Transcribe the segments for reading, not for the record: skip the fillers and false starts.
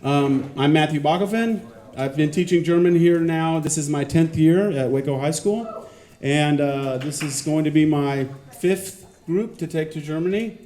I'm Matthew Bachofen. I've been teaching German here now. This is my 10th year at Waco High School. And this is going to be my 5th group to take to Germany.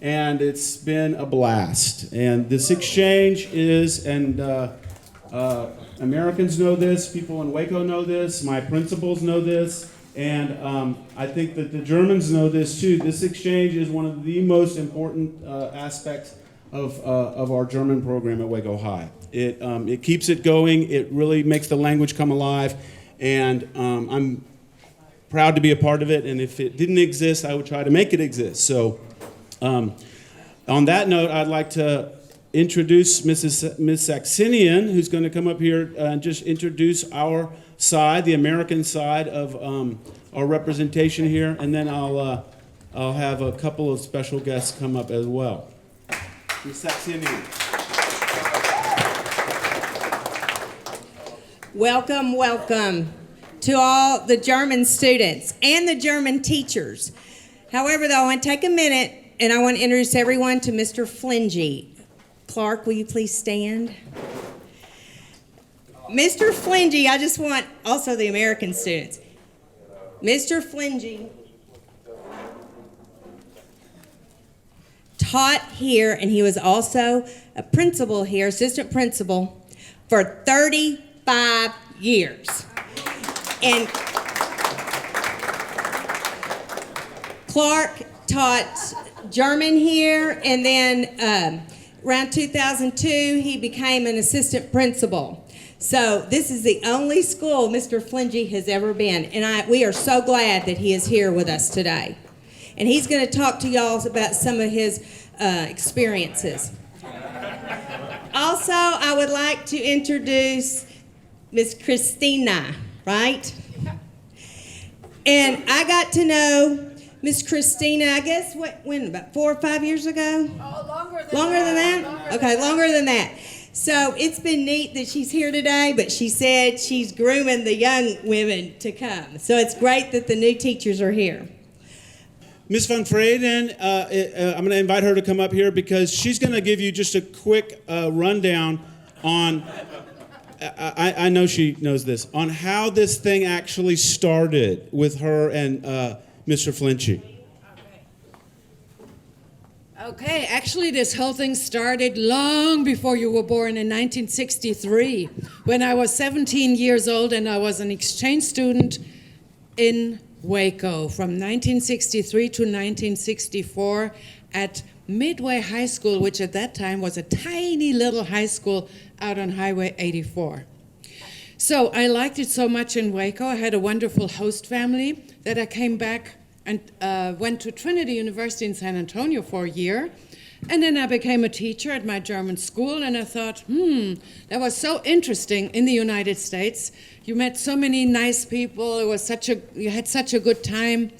And it's been a blast. And this exchange is, and Americans know this, people in Waco know this, my principals know this, and I think that the Germans know this too. This exchange is one of the most important aspects of our German program at Waco High. It keeps it going, it really makes the language come alive, and I'm proud to be a part of it, and if it didn't exist, I would try to make it exist. So on that note, I'd like to introduce Ms. Saxenian, who's going to come up here and just introduce our side, the American side of our representation here, and then I'll have a couple of special guests come up as well. Ms. Saxenian. Welcome, welcome to all the German students and the German teachers. However, though, I want to take a minute and I want to introduce everyone to Mr. Flingy. Clark, will you please stand? Mr. Flingy, I just want also the American students. Mr. Flingy taught here, and he was also a principal here, assistant principal, for 35 years. And Clark taught German here, and then around 2002, he became an assistant principal. So this is the only school Mr. Flingy has ever been, and we are so glad that he is here with us today. And he's going to talk to y'all about some of his experiences. Also, I would like to introduce Miss Christina, right? And I got to know Miss Christina, I guess, when, about 4 or 5 years ago? Oh, longer than that. Longer than that? Okay, longer than that. So it's been neat that she's here today, but she said she's grooming the young women to come. So it's great that the new teachers are here. Ms. Van Freden, I'm going to invite her to come up here because she's going to give you just a quick rundown on, I know she knows this, on how this thing actually started with her and Mr. Flingy. Okay, actually this whole thing started long before you were born in 1963, when I was 17 years old and I was an exchange student in Waco from 1963 to 1964 at Midway High School, which at that time was a tiny little high school out on Highway 84. So I liked it so much in Waco. I had a wonderful host family that I came back and went to Trinity University in San Antonio for a year. And then I became a teacher at my German school, and I thought, that was so interesting in the United States. You met so many nice people. You had such a good time.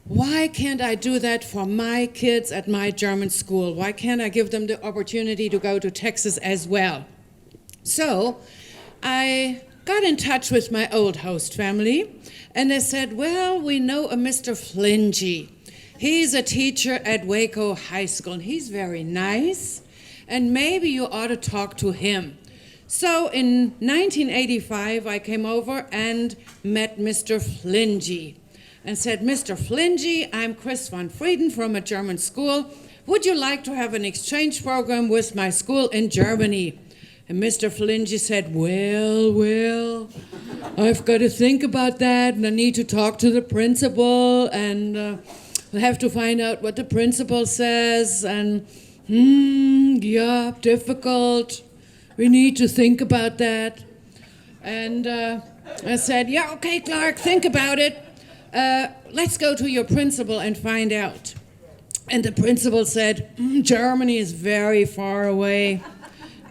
Why can't I do that for my kids at my German school? Why can't I give them the opportunity to go to Texas as well? So I got in touch with my old host family, and they said, well, we know a Mr. Flingy. He's a teacher at Waco High School, and he's very nice, and maybe you ought to talk to him. So in 1985, I came over and met Mr. Flingy and said, Mr. Flingy, I'm Chris Van Freden from a German school. Would you like to have an exchange program with my school in Germany? And Mr. Flingy said, well, I've got to think about that, and I need to talk to the principal, and I have to find out what the principal says, and yeah, difficult. We need to think about that. And I said, yeah, okay, Clark, think about it. Let's go to your principal and find out. And the principal said, Germany is very far away.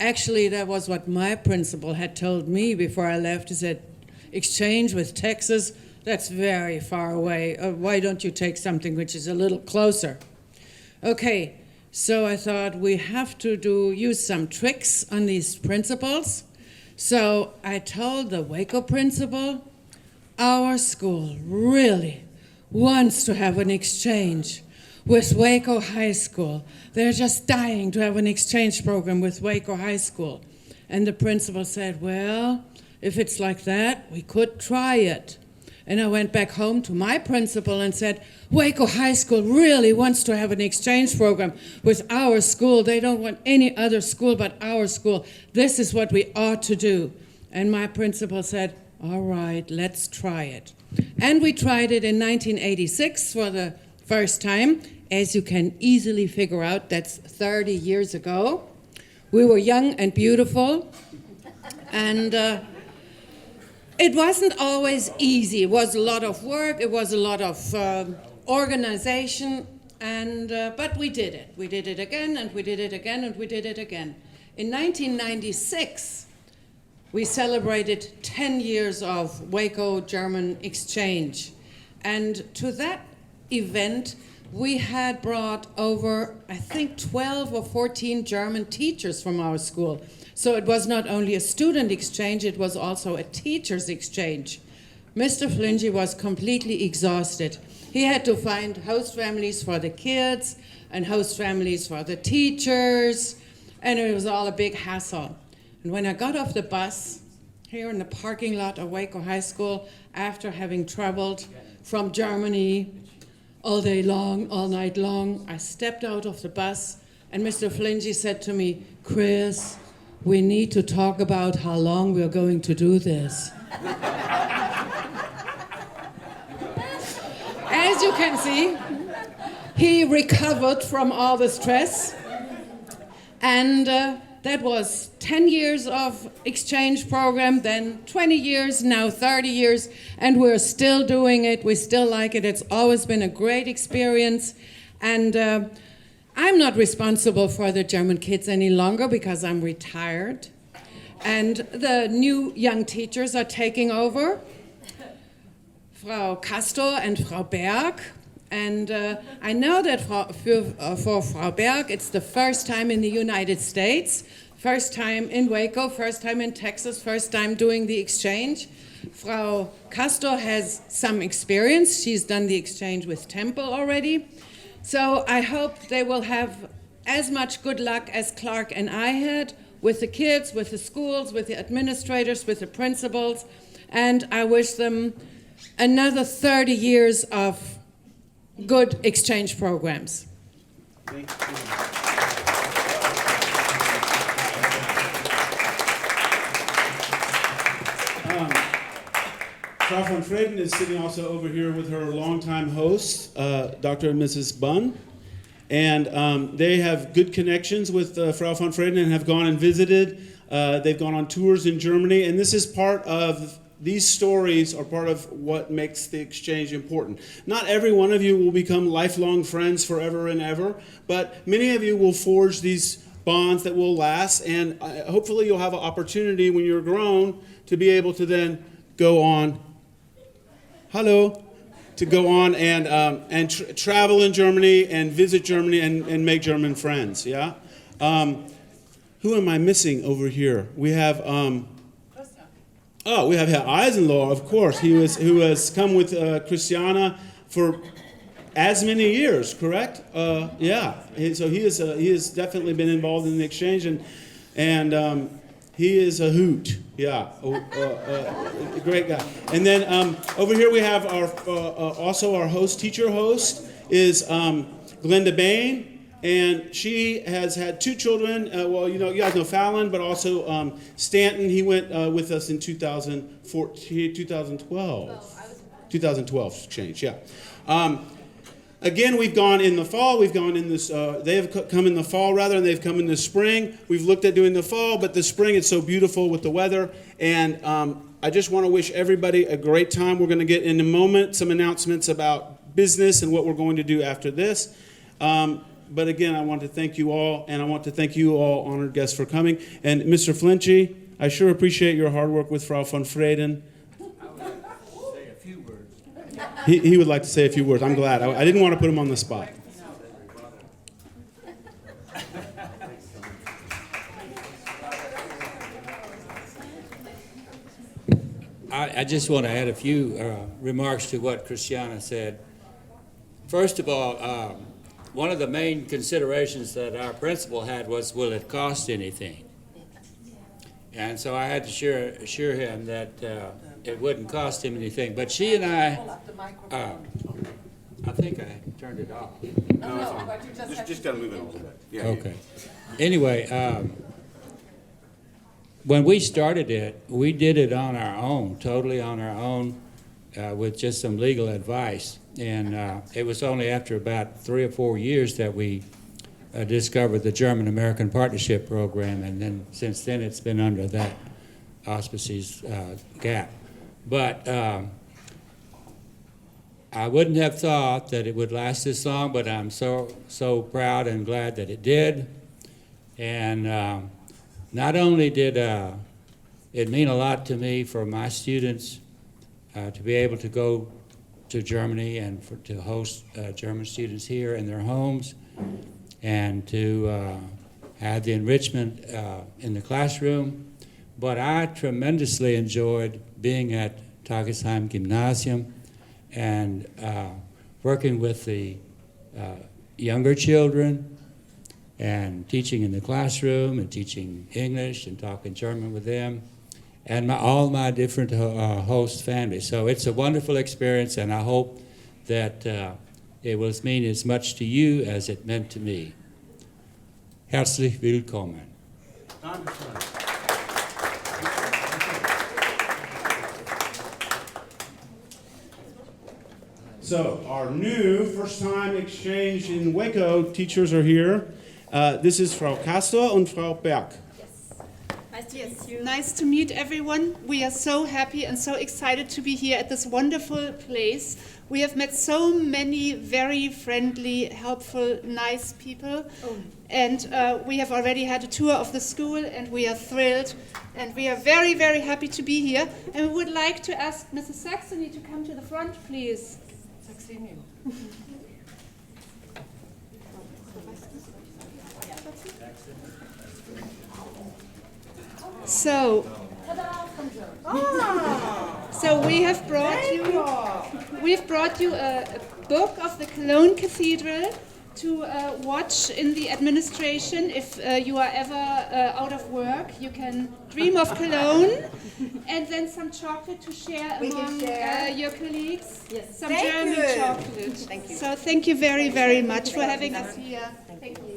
Actually, that was what my principal had told me before I left. He said, exchange with Texas, that's very far away. Why don't you take something which is a little closer? Okay, so I thought we have to use some tricks on these principals. So I told the Waco principal, our school really wants to have an exchange with Waco High School. They're just dying to have an exchange program with Waco High School. And the principal said, well, if it's like that, we could try it. And I went back home to my principal and said, Waco High School really wants to have an exchange program with our school. They don't want any other school but our school. This is what we ought to do. And my principal said, all right, let's try it. And we tried it in 1986 for the first time. As you can easily figure out, that's 30 years ago. We were young and beautiful. And it wasn't always easy. It was a lot of work. It was a lot of organization. But we did it. We did it again, and we did it again, and we did it again. In 1996, we celebrated 10 years of Waco German exchange. And to that event, we had brought over, I think, 12 or 14 German teachers from our school. So it was not only a student exchange, it was also a teacher's exchange. Mr. Flingy was completely exhausted. He had to find host families for the kids and host families for the teachers, and it was all a big hassle. And when I got off the bus here in the parking lot of Waco High School, after having traveled from Germany all day long, all night long, I stepped out of the bus, and Mr. Flingy said to me, Chris, we need to talk about how long we're going to do this. As you can see, he recovered from all the stress, and that was 10 years of exchange program, then 20 years, now 30 years, and we're still doing it. We still like it. It's always been a great experience, and I'm not responsible for the German kids any longer because I'm retired, and the new young teachers are taking over, Frau Castor and Frau Berg. And I know that for Frau Berg, it's the first time in the United States, first time in Waco, first time in Texas, first time doing the exchange. Frau Castor has some experience. She's done the exchange with Temple already. So I hope they will have as much good luck as Clark and I had with the kids, with the schools, with the administrators, with the principals. And I wish them another 30 years of good exchange programs. Thank you. Frau von Freden is sitting also over here with her longtime hosts, Dr. and Mrs. Bunn. And they have good connections with Frau von Freden and have gone and visited. They've gone on tours in Germany. And this is part of, these stories are part of what makes the exchange important. Not every one of you will become lifelong friends forever and ever, but many of you will forge these bonds that will last. And hopefully you'll have an opportunity when you're grown to be able to then go on to go on and travel in Germany and visit Germany and make German friends, yeah? Who am I missing over here? We have, we have Herr Eisenlohr, of course, who has come with Christiana for as many years, correct? Yeah, so he has definitely been involved in the exchange, and he is a hoot, yeah, a great guy. And then over here we have also our teacher host is Glenda Bain, and she has had two children. Well, you guys know Fallon, but also Stanton. He went with us in 2012 exchange, yeah. Again, we've gone in the fall. We've gone in this. They have come in the fall rather, and they've come in the spring. We've looked at doing the fall, but the spring it's so beautiful with the weather. And I just want to wish everybody a great time. We're going to get in a moment some announcements about business and what we're going to do after this. But again, I want to thank you all, and I want to thank you all, honored guests, for coming. And Mr. Flinchy, I sure appreciate your hard work with Frau von Freden. He would like to say a few words. I'm glad. I didn't want to put him on the spot. I just want to add a few remarks to what Christiana said. First of all, one of the main considerations that our principal had was, will it cost anything? And so I had to assure him that it wouldn't cost him anything. But she and I think I turned it off. Just gotta move it a little bit. Yeah. Okay. Anyway, when we started it, we did it on our own, totally on our own, with just some legal advice. And it was only after about 3 or 4 years that we discovered the German-American Partnership Program, and then since then it's been under that auspices gap. But I wouldn't have thought that it would last this long, but I'm so proud and glad that it did. And not only did it mean a lot to me for my students to be able to go to Germany and to host German students here in their homes, and to have the enrichment in the classroom, but I tremendously enjoyed being at Tagesheim Gymnasium and working with the younger children and teaching in the classroom and teaching English and talking German with them, and all my different host families. So it's a wonderful experience, and I hope that it will mean as much to you as it meant to me. Herzlich willkommen. So our new first-time exchange in Waco teachers are here. This is Frau Castor and Frau Berg. Nice to meet everyone. We are so happy and so excited to be here at this wonderful place. We have met so many very friendly, helpful, nice people. And we have already had a tour of the school, and we are thrilled. And we are very, very happy to be here. And we would like to ask Mrs. Saxony to come to the front, please. Saxony. So we have brought you a book of the Cologne Cathedral to watch in the administration. If you are ever out of work, you can dream of Cologne, and then some chocolate to share among your colleagues. Yes. Some German chocolate. Thank you. So thank you very, very much for having us here. Thank you.